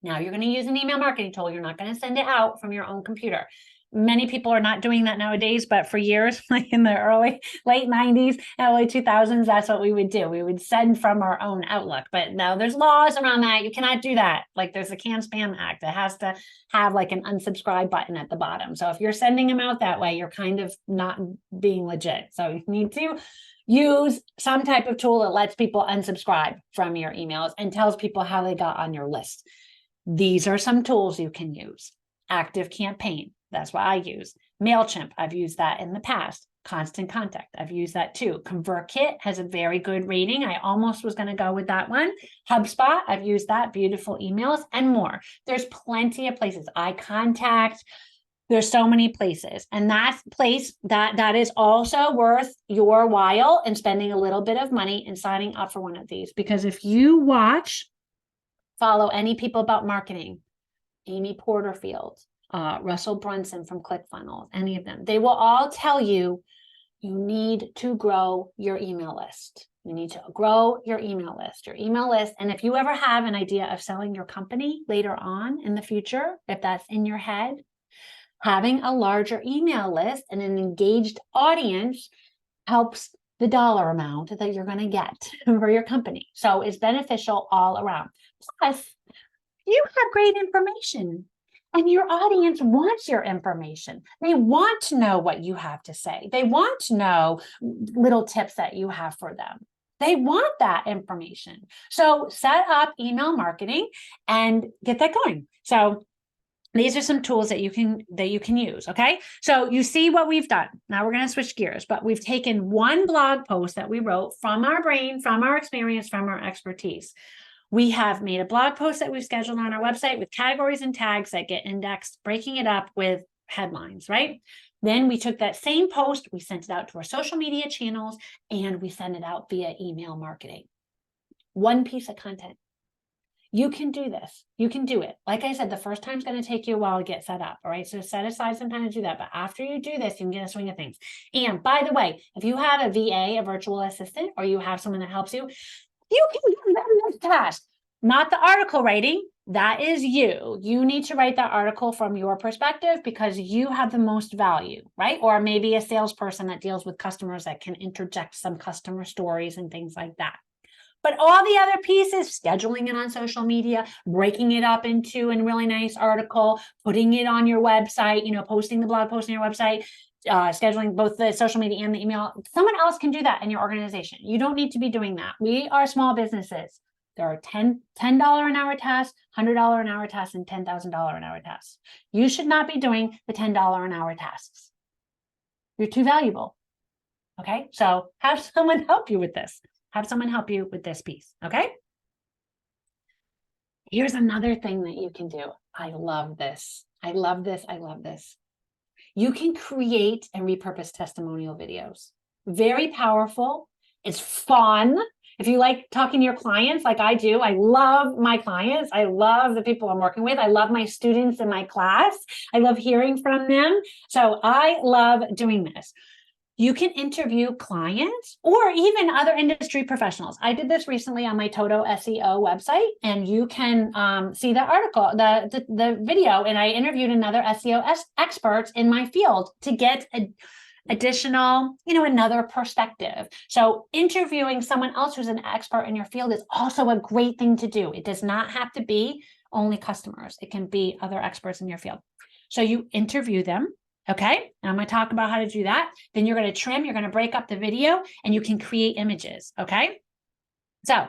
Now you're going to use an email marketing tool. You're not going to send it out from your own computer. Many people are not doing that nowadays, but for years, like in the late 90s, early 2000s, that's what we would do. We would send from our own Outlook, but now there's laws around that. You cannot do that. Like there's a Can Spam Act. It has to have like an unsubscribe button at the bottom. So if you're sending them out that way, you're kind of not being legit. So you need to use some type of tool that lets people unsubscribe from your emails and tells people how they got on your list. These are some tools you can use. Active Campaign. That's what I use. MailChimp, I've used that in the past. Constant Contact, I've used that too. ConvertKit has a very good rating. I almost was going to go with that one. HubSpot, I've used that. Beautiful emails and more. There's plenty of places. iContact, there's so many places. And that place that is also worth your while and spending a little bit of money and signing up for one of these. Because if you follow any people about marketing, Amy Porterfield, Russell Brunson from ClickFunnels, any of them, they will all tell you need to grow your email list. You need to grow your email list. And if you ever have an idea of selling your company later on in the future, if that's in your head, having a larger email list and an engaged audience helps the dollar amount that you're going to get for your company. So it's beneficial all around. Plus, you have great information. And your audience wants your information. They want to know what you have to say. They want to know little tips that you have for them. They want that information. So set up email marketing and get that going. So these are some tools that you can use. Okay. So you see what we've done. Now we're going to switch gears, but we've taken one blog post that we wrote from our brain, from our experience, from our expertise. We have made a blog post that we've scheduled on our website with categories and tags that get indexed, breaking it up with headlines, right? Then we took that same post, we sent it out to our social media channels, and we sent it out via email marketing. One piece of content. You can do this. You can do it. Like I said, the first time is going to take you a while to get set up. All right. So set aside some time to do that. But after you do this, you can get a swing of things. And by the way, if you have a VA, a virtual assistant, or you have someone that helps you, you can give them this task, not the article writing. That is you. You need to write that article from your perspective because you have the most value, right? Or maybe a salesperson that deals with customers that can interject some customer stories and things like that. But all the other pieces, scheduling it on social media, breaking it up into a really nice article, putting it on your website, posting the blog post on your website, scheduling both the social media and the email. Someone else can do that in your organization. You don't need to be doing that. We are small businesses. There are $10 an hour tasks, $100 an hour tasks, and $10,000 an hour tasks. You should not be doing the $10 an hour tasks. You're too valuable. Okay, so have someone help you with this. Have someone help you with this piece. Okay. Here's another thing that you can do. I love this. I love this. I love this. You can create and repurpose testimonial videos. Very powerful. It's fun. If you like talking to your clients like I do, I love my clients. I love the people I'm working with. I love my students in my class. I love hearing from them. So I love doing this. You can interview clients or even other industry professionals. I did this recently on my Toto SEO website, and you can see the article, the video, and I interviewed another SEO experts in my field to get additional, another perspective. So interviewing someone else who's an expert in your field is also a great thing to do. It does not have to be only customers. It can be other experts in your field. So you interview them. Okay, and I'm going to talk about how to do that. Then you're going to trim, you're going to break up the video, and you can create images. Okay, so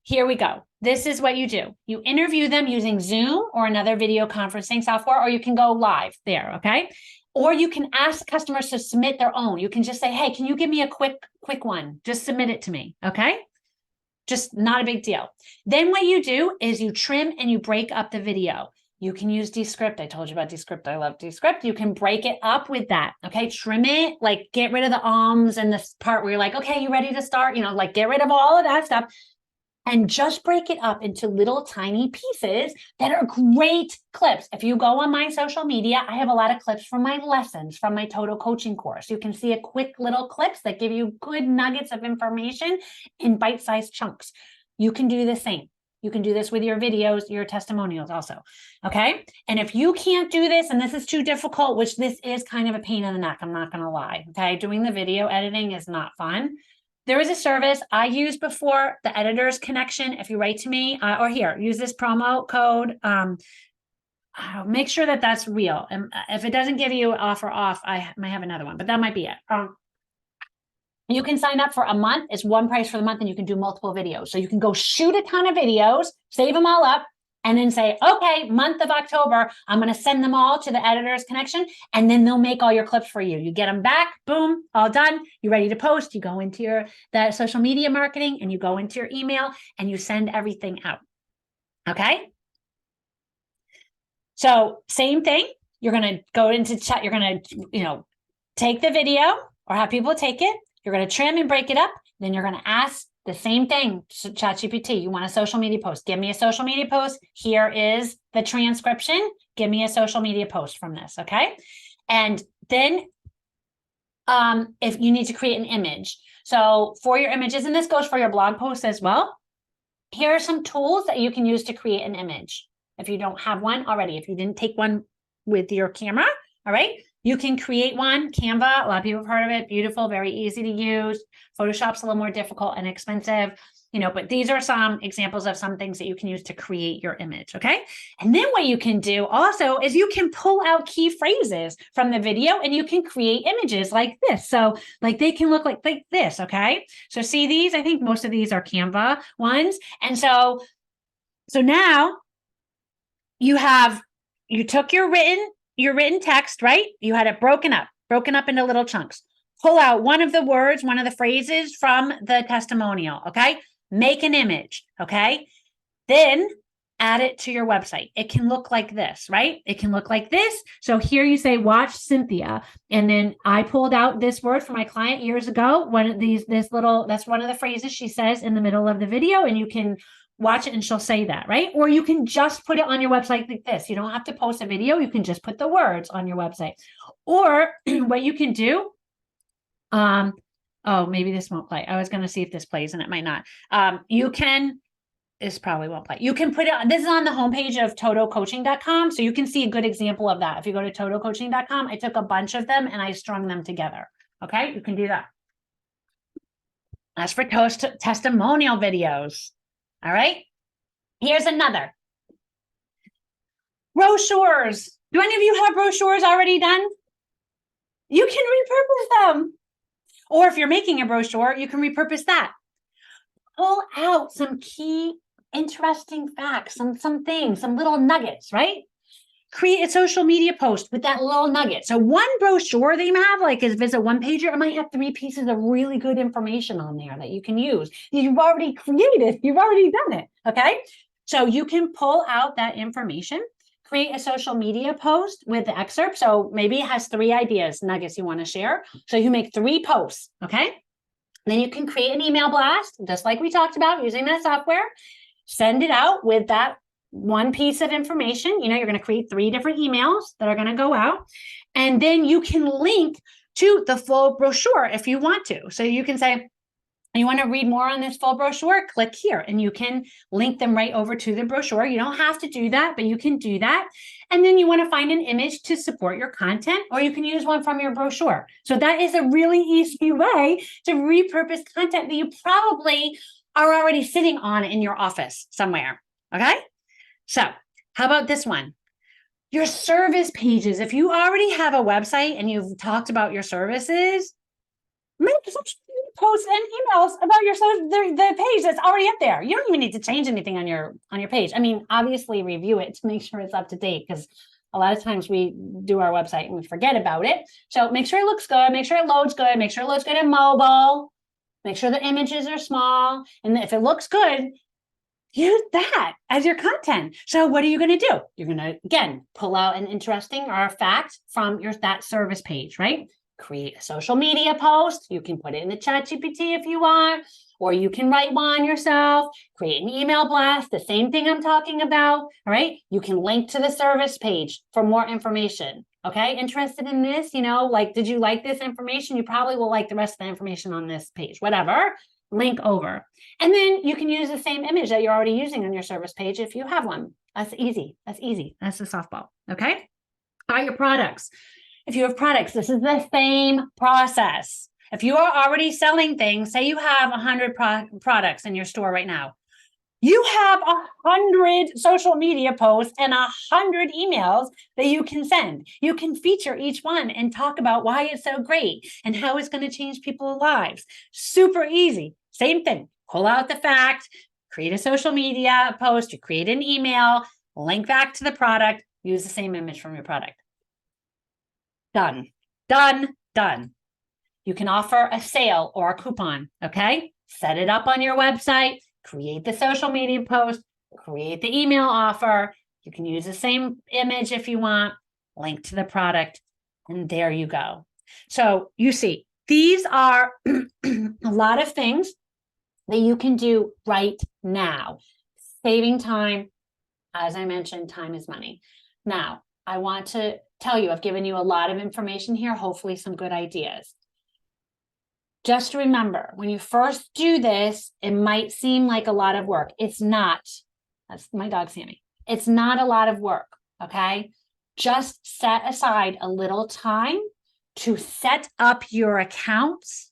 here we go. This is what you do. You interview them using Zoom or another video conferencing software, or you can go live there. Okay, or you can ask customers to submit their own. You can just say, hey, can you give me a quick one? Just submit it to me. Okay, just not a big deal. Then what you do is you trim and you break up the video. You can use Descript. I told you about Descript. I love Descript. You can break it up with that. Okay. Trim it, like get rid of the ums and this part where you're like, okay, you ready to start? Like get rid of all of that stuff and just break it up into little tiny pieces that are great clips. If you go on my social media, I have a lot of clips from my lessons from my Toto coaching course. You can see a quick little clips that give you good nuggets of information in bite-sized chunks. You can do the same. You can do this with your videos, your testimonials also. Okay. And if you can't do this, and this is too difficult, which this is kind of a pain in the neck, I'm not going to lie. Okay. Doing the video editing is not fun. There is a service I used before, the Editor's Connection. If you write to me or here, use this promo code. Make sure that that's real. And if it doesn't give you offer off, I might have another one, but that might be it. You can sign up for a month. It's one price for the month, and you can do multiple videos. So you can go shoot a ton of videos, save them all up, and then say, okay, month of October, I'm going to send them all to the Editor's Connection, and then they'll make all your clips for you. You get them back, boom, all done. You're ready to post. You go into that social media marketing, and you go into your email, and you send everything out. Okay? So same thing. You're going to go into chat. You're going to, take the video or have people take it. You're going to trim and break it up. Then you're going to ask the same thing to ChatGPT. You want a social media post. Give me a social media post. Here is the transcription. Give me a social media post from this. Okay. And then if you need to create an image. So for your images, and this goes for your blog posts as well, here are some tools that you can use to create an image. If you don't have one already, if you didn't take one with your camera, all right, you can create one. Canva, a lot of people have heard of it. Beautiful, very easy to use. Photoshop's a little more difficult and expensive, but these are some examples of some things that you can use to create your image, okay? And then what you can do also is you can pull out key phrases from the video and you can create images like this. So like they can look like this, okay? So see these? I think most of these are Canva ones. And so now you took your written text, right? You had it broken up into little chunks. Pull out one of the words, one of the phrases from the testimonial, okay? Make an image, okay? Then add it to your website. It can look like this, right? It can look like this. So here you say, watch Cynthia. And then I pulled out this word for my client years ago. That's one of the phrases she says in the middle of the video, and you can watch it and she'll say that, right? Or you can just put it on your website like this. You don't have to post a video. You can just put the words on your website. Or what you can do, maybe this won't play. I was going to see if this plays and it might not. This probably won't play. You can put it, this is on the homepage of totocoaching.com. So you can see a good example of that. If you go to totocoaching.com, I took a bunch of them and I strung them together. Okay. You can do that. As for testimonial videos. All right. Here's another. Brochures. Do any of you have brochures already done? You can repurpose them. Or if you're making a brochure, you can repurpose that. Pull out some key, interesting facts, some things, some little nuggets, right? create a social media post with that little nugget. So one brochure that you have, like if it's a one pager, it might have 3 pieces of really good information on there that you can use. You've already created, you've already done it. Okay. So you can pull out that information, create a social media post with the excerpt. So maybe it has 3 ideas, nuggets you want to share. So you make 3 posts. Okay. Then you can create an email blast, just like we talked about using that software. Send it out with that one piece of information. You're going to create 3 different emails that are going to go out. And then you can link to the full brochure if you want to. So you can say, you want to read more on this full brochure, click here, and you can link them right over to the brochure. You don't have to do that, but you can do that. And then you want to find an image to support your content, or you can use one from your brochure. So that is a really easy way to repurpose content that you probably are already sitting on in your office somewhere. Okay. So how about this one? Your service pages. If you already have a website and you've talked about your services, make posts and emails about the page that's already up there. You don't even need to change anything on your page. I mean, obviously review it to make sure it's up to date, because a lot of times we do our website and we forget about it. So make sure it looks good, make sure it loads good, make sure it loads good in mobile, make sure the images are small. And if it looks good, use that as your content. So what are you going to do? You're going to, again, pull out an interesting or a fact from that service page, right? Create a social media post. You can put it in the ChatGPT if you want, or you can write one yourself, create an email blast, the same thing I'm talking about. All right. You can link to the service page for more information. Okay. Interested in this? Like, did you like this information? You probably will like the rest of the information on this page, whatever. Link over. And then you can use the same image that you're already using on your service page if you have one. That's easy. That's easy. That's the softball. Okay. All right. Your products. If you have products, this is the same process. If you are already selling things, say you have 100 products in your store right now, you have 100 social media posts and 100 emails that you can send. You can feature each one and talk about why it's so great and how it's going to change people's lives. Super easy. Same thing. Pull out the fact, create a social media post, you create an email, link back to the product, use the same image from your product. Done, done, done. You can offer a sale or a coupon, okay? Set it up on your website, create the social media post, create the email offer. You can use the same image if you want, link to the product, and there you go. So you see, these are a lot of things that you can do right now. Saving time, as I mentioned, time is money. Now, I want to tell you, I've given you a lot of information here, hopefully some good ideas. Just remember, when you first do this, it might seem like a lot of work. It's not. That's my dog, Sammy. It's not a lot of work, okay? Just set aside a little time to set up your accounts,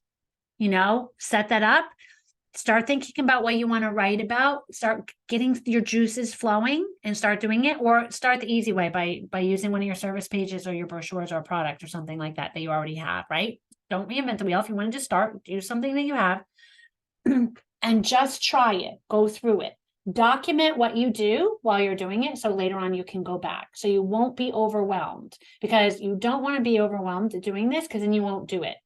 set that up. Start thinking about what you want to write about, start getting your juices flowing and start doing it, or start the easy way by using one of your service pages or your brochures or a product or something like that you already have, right? Don't reinvent the wheel. If you want to just start, do something that you have and just try it, go through it. Document what you do while you're doing it, so later on you can go back. So you won't be overwhelmed, because you don't want to be overwhelmed doing this, because then you won't do it.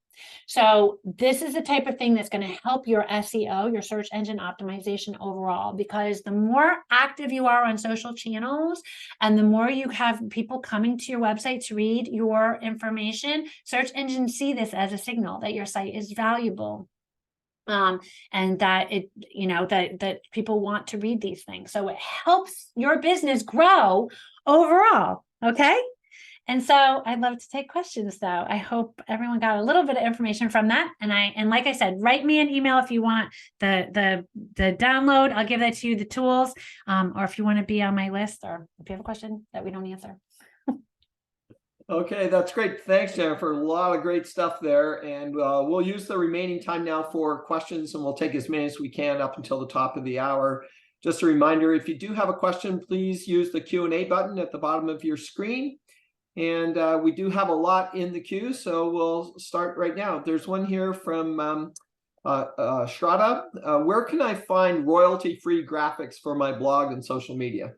So this is the type of thing that's going to help your SEO, your search engine optimization overall, because the more active you are on social channels and the more you have people coming to your website to read your information, search engines see this as a signal that your site is valuable. And that that people want to read these things. So it helps your business grow overall. Okay. And so I'd love to take questions, though. I hope everyone got a little bit of information from that. And like I said, write me an email if you want the download. I'll give that to you, the tools, or if you want to be on my list, or if you have a question that we don't answer. Okay, that's great. Thanks, Jennifer. A lot of great stuff there. And we'll use the remaining time now for questions, and we'll take as many as we can up until the top of the hour. Just a reminder, if you do have a question, please use the Q&A button at the bottom of your screen. And we do have a lot in the queue, so we'll start right now. There's one here from Shraddha. Where can I find royalty-free graphics for my blog and social media?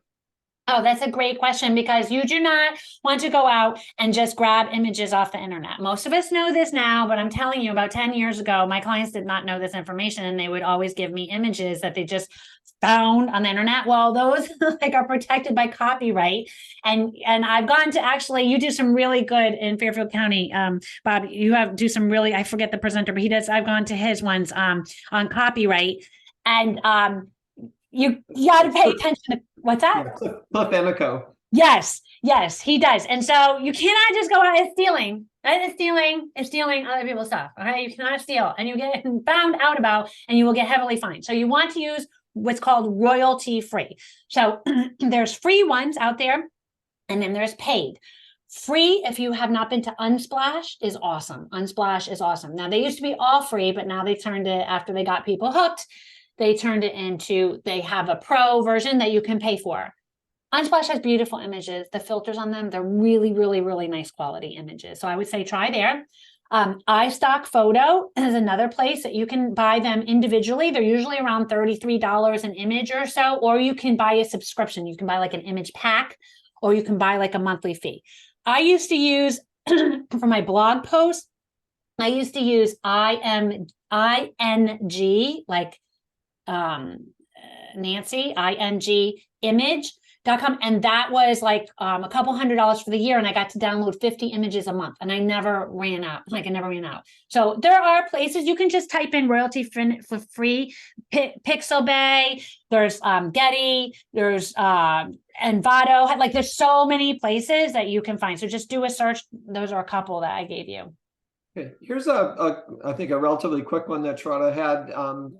Oh, that's a great question, because you do not want to go out and just grab images off the internet. Most of us know this now, but I'm telling you, about 10 years ago, my clients did not know this information, and they would always give me images that they just found on the internet. Well, those like are protected by copyright. And I've gone to, actually, you do some really good in Fairfield County. Bob, do some really, I forget the presenter, but he does, I've gone to his ones on copyright. And you got to pay attention to what's that? Yeah, Cliff Emico. Yes, he does. And so you cannot just go out, it's stealing. It's stealing other people's stuff. Okay. You cannot steal, and you get found out about, and you will get heavily fined. So you want to use what's called royalty free. So there's free ones out there, and then there's paid. Free, if you have not been to Unsplash, is awesome. Unsplash is awesome. Now, they used to be all free, but now they turned it, after they got people hooked, they turned it into, they have a pro version that you can pay for. Unsplash has beautiful images. The filters on them, they're really, really, really nice quality images. So I would say try there. iStock Photo is another place that you can buy them individually. They're usually around $33 an image or so, or you can buy a subscription. You can buy like an image pack, or you can buy like a monthly fee. I used to use, for my blog posts, I used to use ING, like Nancy, ING image.com. And that was like a couple $100 for the year. And I got to download 50 images a month, and I never ran out. So there are places you can just type in royalty for free, Pixabay, there's Getty, there's Envato. Like there's so many places that you can find. So just do a search. Those are a couple that I gave you. Okay, here's I think a relatively quick one that Sharada had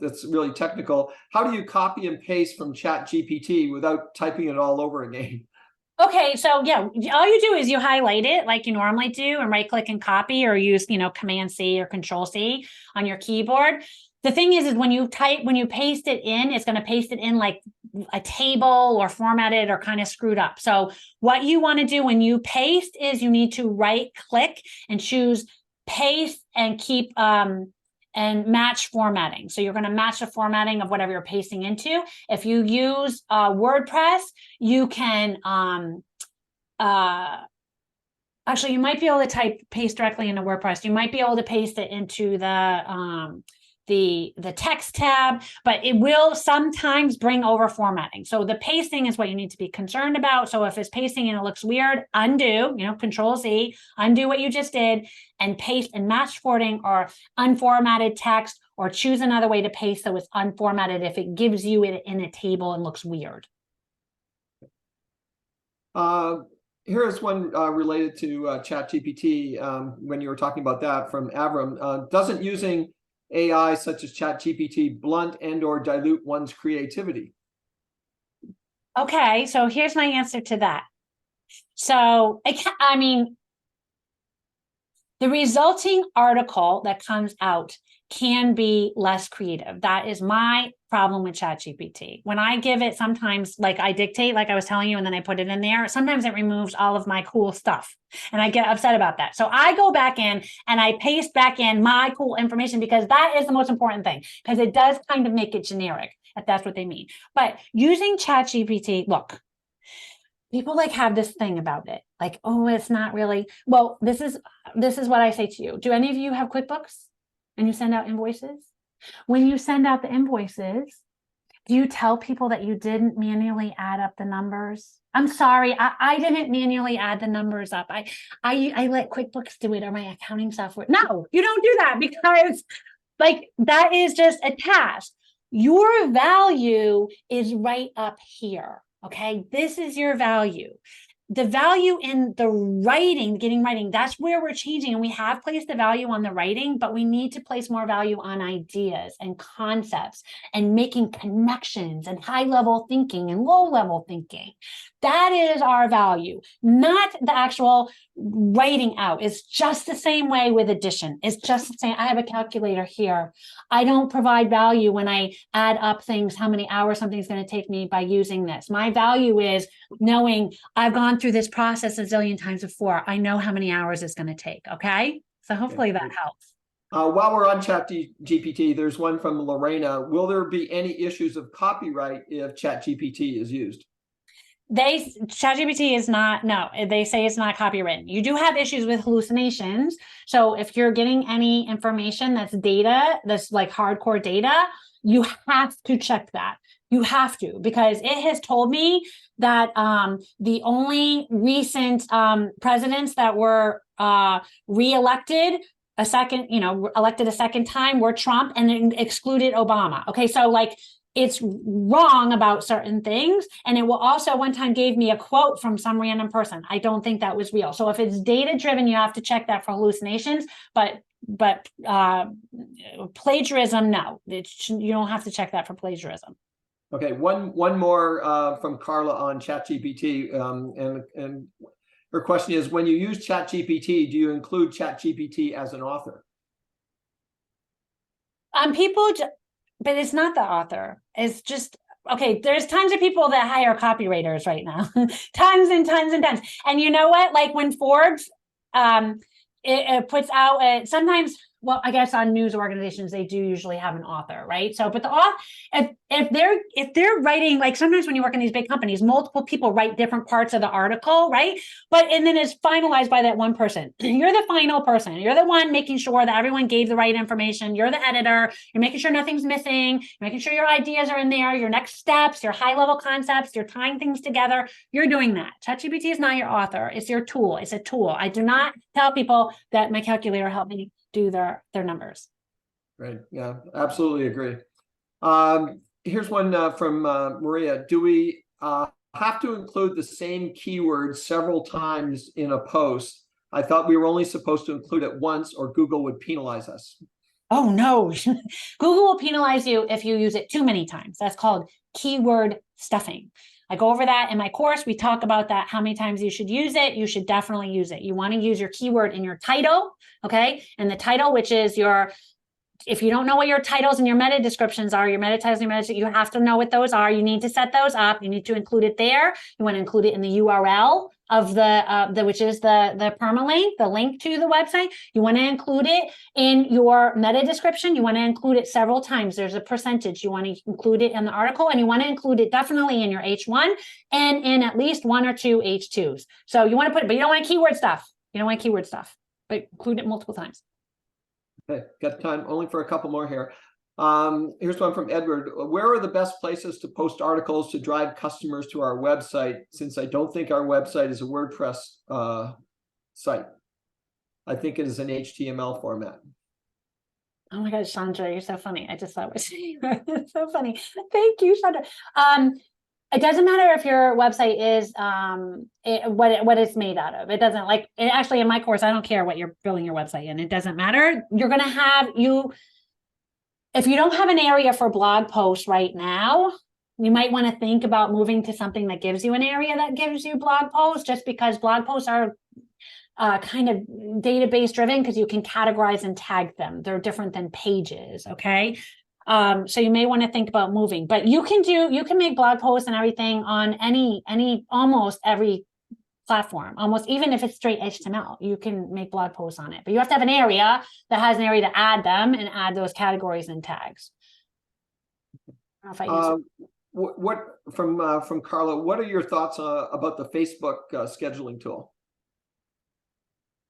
that's really technical. How do you copy and paste from ChatGPT without typing it all over again? Okay, so yeah, all you do is you highlight it like you normally do, and right click and copy, or use, Command C or Control C on your keyboard. The thing is when you paste it in, it's going to paste it in like a table or formatted or kind of screwed up. So what you want to do when you paste is you need to right click and choose paste and keep and match formatting. So you're going to match the formatting of whatever you're pasting into. If you use WordPress, you can actually, you might be able to paste directly into WordPress. You might be able to paste it into the text tab, but it will sometimes bring over formatting. So the pasting is what you need to be concerned about. So if it's pasting and it looks weird, undo, Control Z, undo what you just did, and paste and match formatting or unformatted text, or choose another way to paste so it's unformatted if it gives you it in a table and looks weird. Here's one related to ChatGPT. When you were talking about that, from Avram, doesn't using AI such as ChatGPT blunt and or dilute one's creativity? Okay, so here's my answer to that. So I mean, the resulting article that comes out can be less creative. That is my problem with ChatGPT. When I give it, sometimes like I dictate, like I was telling you, and then I put it in there, sometimes it removes all of my cool stuff, and I get upset about that. So I go back in and I paste back in my cool information, because that is the most important thing, because it does kind of make it generic, if that's what they mean. But using ChatGPT, look, people like have this thing about it, like, oh, it's not really, well, this is what I say to you. Do any of you have QuickBooks and you send out invoices? When you send out the invoices, do you tell people that you didn't manually add up the numbers? I'm sorry, I didn't manually add the numbers up. I let QuickBooks do it, or my accounting software. No, you don't do that, because like that is just a task. Your value is right up here. Okay, this is your value. The value in the writing, getting writing, that's where we're changing. And we have placed the value on the writing, but we need to place more value on ideas and concepts and making connections and high-level thinking and low-level thinking. That is our value, not the actual writing out. It's just the same way with addition. It's just the same. I have a calculator here. I don't provide value when I add up things, how many hours something's going to take me by using this. My value is knowing I've gone through this process a zillion times before. I know how many hours it's going to take. Okay. So hopefully that helps. While we're on ChatGPT, there's one from Lorena. Will there be any issues of copyright if ChatGPT is used? ChatGPT is not, no, they say it's not copywritten. You do have issues with hallucinations. So if you're getting any information that's data, that's like hardcore data, you have to check that. You have to, because it has told me that the only recent presidents that were reelected elected a second time were Trump, and it excluded Obama. Okay, so like, it's wrong about certain things. And it will also one time gave me a quote from some random person. I don't think that was real. So if it's data driven, you have to check that for hallucinations, but plagiarism, no, you don't have to check that for plagiarism. Okay, one more from Carla on ChatGPT, and her question is, when you use ChatGPT, do you include ChatGPT as an author? But it's not the author. It's just, okay, there's tons of people that hire copywriters right now. Tons and tons and tons. And you know what? Like when Forbes it puts out sometimes, well, I guess on news organizations, they do usually have an author, right? So, but the author, if they're writing, like sometimes when you work in these big companies, multiple people write different parts of the article, right? And then it's finalized by that one person. You're the final person. You're the one making sure that everyone gave the right information. You're the editor. You're making sure nothing's missing. You're making sure your ideas are in there, your next steps, your high level concepts, you're tying things together. You're doing that. ChatGPT is not your author. It's your tool. It's a tool. I do not tell people that my calculator helped me do their numbers. Right. Yeah, absolutely agree. Here's one from Maria. Do we have to include the same keyword several times in a post? I thought we were only supposed to include it once, or Google would penalize us. Oh no, Google will penalize you if you use it too many times. That's called keyword stuffing. I go over that in my course. We talk about that, how many times you should use it. You should definitely use it. You want to use your keyword in your title, okay? And the title, which is if you don't know what your titles and your meta descriptions are, your meta titles and your meta, you have to know what those are. You need to set those up. You need to include it there. You want to include it in the URL of which is the permalink, the link to the website. You want to include it in your meta description. You want to include it several times. There's a percentage. You want to include it in the article, and you want to include it definitely in your H1 and in at least 1 or 2 H2s. So you want to put it, but you don't want keyword stuff. You don't want keyword stuff, but include it multiple times. Okay, got time only for a couple more here. Here's one from Edward. Where are the best places to post articles to drive customers to our website, since I don't think our website is a WordPress site? I think it is an HTML format. Oh my God, Chandra, you're so funny. I just thought it was so funny. Thank you, Chandra. It doesn't matter if your website is what it's made out of. It doesn't, like, it actually in my course, I don't care what you're building your website in. It doesn't matter. You're going to have if you don't have an area for blog posts right now, you might want to think about moving to something that gives you an area that gives you blog posts, just because blog posts are kind of database driven, because you can categorize and tag them. They're different than pages. Okay. So you may want to think about moving, but you can make blog posts and everything on almost every platform, almost, even if it's straight HTML, you can make blog posts on it, but you have to have an area that has an area to add them and add those categories and tags. I don't know if I what from Carla, what are your thoughts about the Facebook scheduling tool?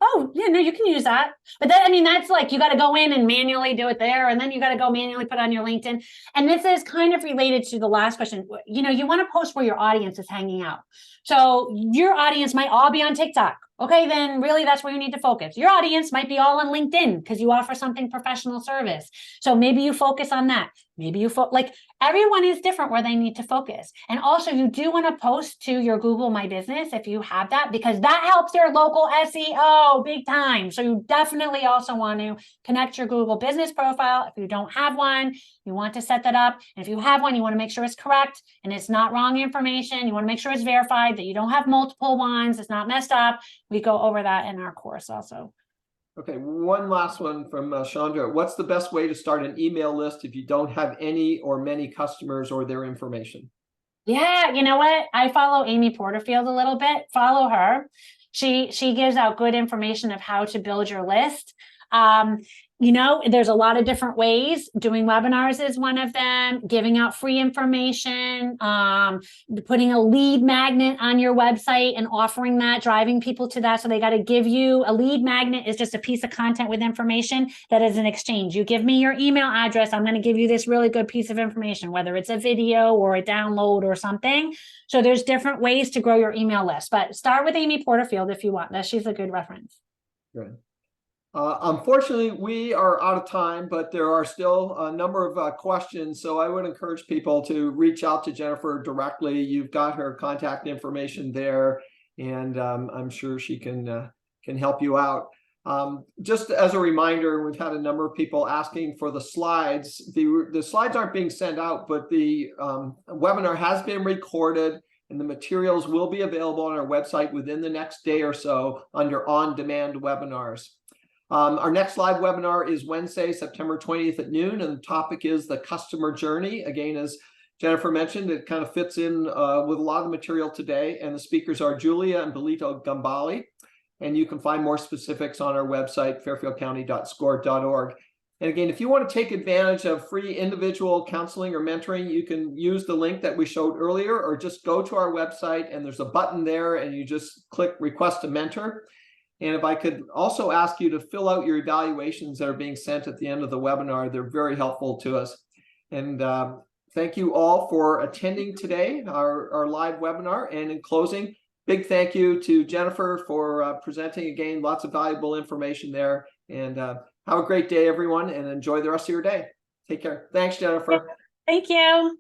Oh, yeah, no, you can use that. But that's like, you got to go in and manually do it there. And then you got to go manually put on your LinkedIn. And this is kind of related to the last question. You want to post where your audience is hanging out. So your audience might all be on TikTok. Okay, then really that's where you need to focus. Your audience might be all on LinkedIn because you offer something professional service. So maybe you focus on that. Maybe you like, everyone is different where they need to focus. And also you do want to post to your Google My Business if you have that, because that helps your local SEO big time. So you definitely also want to connect your Google business profile. If you don't have one, you want to set that up. And if you have one, you want to make sure it's correct and it's not wrong information. You want to make sure it's verified, that you don't have multiple ones. It's not messed up. We go over that in our course also. Okay, one last one from Chandra. What's the best way to start an email list if you don't have any or many customers or their information? Yeah, you know what? I follow Amy Porterfield a little bit. Follow her. She gives out good information of how to build your list. there's a lot of different ways. Doing webinars is one of them, giving out free information, putting a lead magnet on your website and offering that, driving people to that. So they got to give you a lead magnet is just a piece of content with information that is an exchange. You give me your email address, I'm going to give you this really good piece of information, whether it's a video or a download or something. So there's different ways to grow your email list, but start with Amy Porterfield if you want that. She's a good reference. Good. Unfortunately, we are out of time, but there are still a number of questions. So I would encourage people to reach out to Jennifer directly. You've got her contact information there, and I'm sure she can help you out. Just as a reminder, we've had a number of people asking for the slides. The slides aren't being sent out, but the webinar has been recorded, and the materials will be available on our website within the next day or so under on-demand webinars. Our next live webinar is Wednesday, September 20th at noon, and the topic is the customer journey. Again, as Jennifer mentioned, it kind of fits in with a lot of the material today, and the speakers are Julia and Belito Gambali, and you can find more specifics on our website, fairfieldcounty.score.org. And again, if you want to take advantage of free individual counseling or mentoring, you can use the link that we showed earlier, or just go to our website and there's a button there and you just click Request a Mentor. And if I could also ask you to fill out your evaluations that are being sent at the end of the webinar, they're very helpful to us. And thank you all for attending today, our live webinar. And in closing, big thank you to Jennifer for presenting again, lots of valuable information there. And have a great day, everyone, and enjoy the rest of your day. Take care. Thanks, Jennifer. Thank you.